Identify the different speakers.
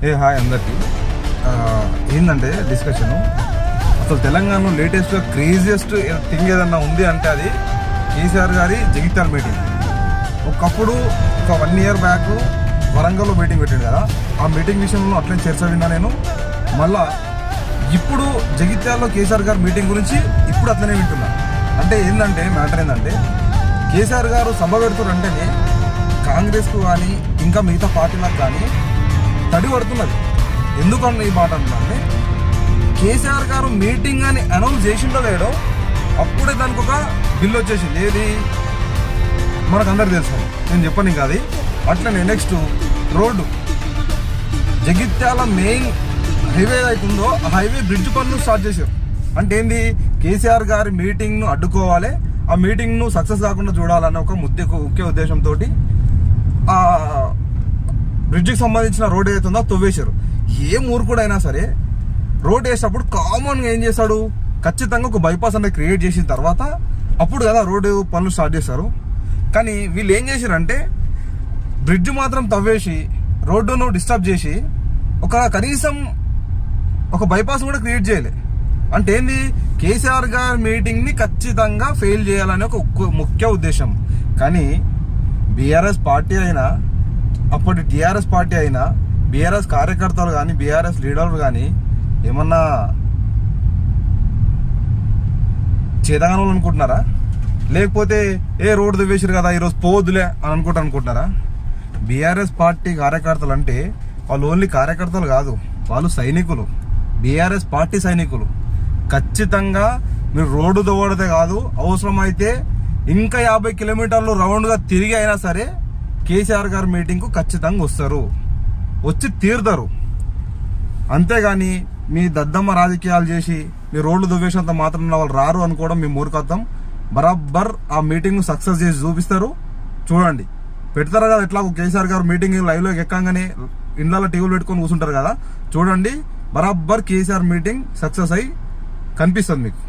Speaker 1: Hi అందరికి. ఏంటంటే discussion అసలు తెలంగాణలో లేటెస్ట్గా క్రేజియస్ట్ థింగ్ ఏదన్నా ఉంది అంటే అది కేసీఆర్ గారి జగిత్యాల మీటింగ్. ఒకప్పుడు ఒక 1 year బ్యాక్ వరంగల్లో మీటింగ్ పెట్టాడు కదా, ఆ మీటింగ్ విషయంలో అట్లే చర్చ విన్నా నేను. మళ్ళా ఇప్పుడు జగిత్యాలలో కేసీఆర్ గారి మీటింగ్ గురించి ఇప్పుడు అట్లనే వింటున్నా. అంటే ఏంటంటే మ్యాటర్ ఏంటంటే కేసీఆర్ గారు సభ పెడుతున్నారంటేనే కాంగ్రెస్కు కానీ ఇంకా మిగతా పార్టీలకు కానీ తడి పడుతున్నది. ఎందుకన్నా ఈ మాట అంటున్నానంటే కేసీఆర్ గారు మీటింగ్ అని అనౌన్స్ చేసిండో లేడో అప్పుడే దానికి ఒక బిల్ వచ్చేసింది. ఏది మనకు అందరు తెలుసు, నేను చెప్పను ఇంకా అది. అట్లనే next road Jagtial main highway అవుతుందో ఆ హైవే బ్రిడ్జ్ పనులు స్టార్ట్ చేశారు. అంటే ఏంది, కేసీఆర్ గారి మీటింగ్ను అడ్డుకోవాలి, ఆ మీటింగ్ను సక్సెస్ కాకుండా చూడాలనే ఒక ముఖ్య ఉద్దేశంతో ఆ బ్రిడ్జికి సంబంధించిన రోడ్ ఏదైతుందో తవ్వేశారు. ఏ మూర్ఖుడైనా సరే రోడ్ వేసేటప్పుడు కామన్గా ఏం చేస్తాడు, ఖచ్చితంగా ఒక బైపాస్ అనేది క్రియేట్ చేసిన తర్వాత అప్పుడు కదా రోడ్డు పనులు స్టార్ట్ చేస్తారు. కానీ వీళ్ళు ఏం చేశారంటే బ్రిడ్జ్ మాత్రం తవ్వేసి రోడ్డును డిస్టర్బ్ చేసి కనీసం ఒక బైపాస్ కూడా క్రియేట్ చేయలే. అంటే ఏంది, కేసీఆర్ గారి మీటింగ్ని ఖచ్చితంగా ఫెయిల్ చేయాలనే ఒక ముఖ్య ఉద్దేశం. కానీ బీఆర్ఎస్ పార్టీ అయినా అప్పటి టీఆర్ఎస్ పార్టీ అయినా బీఆర్ఎస్ కార్యకర్తలు కానీ బీఆర్ఎస్ లీడర్లు కానీ ఏమన్నా చేతగానోళ్ళు అనుకుంటున్నారా? లేకపోతే రోడ్డు దివ్వేసారు కదా ఈరోజు పోదులే అని అనుకుంటున్నారా? బీఆర్ఎస్ పార్టీ కార్యకర్తలు అంటే వాళ్ళు ఓన్లీ కార్యకర్తలు కాదు, వాళ్ళు సైనికులు, బీఆర్ఎస్ పార్టీ సైనికులు. ఖచ్చితంగా మీరు రోడ్డు దవ్వడితే కాదు, అవసరమైతే ఇంకా 50 kilometers రౌండ్గా తిరిగి అయినా సరే కేసీఆర్ గారి మీటింగ్కు ఖచ్చితంగా వస్తారు, వచ్చి తీరుతారు. అంతేగాని మీ దద్దమ్మ రాజకీయాలు చేసి మీ రోడ్లు దువ్వేసినంత మాత్రం వాళ్ళు రారు అనుకోవడం మీ మూర్ఖత్వం. బరాబర్ ఆ మీటింగ్ సక్సెస్ చేసి చూపిస్తారు. చూడండి, పెడతారు కదా ఎట్లా కేసీఆర్ గారు మీటింగ్ లైవ్లోకి ఎక్కంగానే ఇండ్లలో టీవీలు పెట్టుకొని కూర్చుంటారు కదా, చూడండి బరాబర్ కేసీఆర్ మీటింగ్ సక్సెస్ అయ్యి కనిపిస్తుంది మీకు.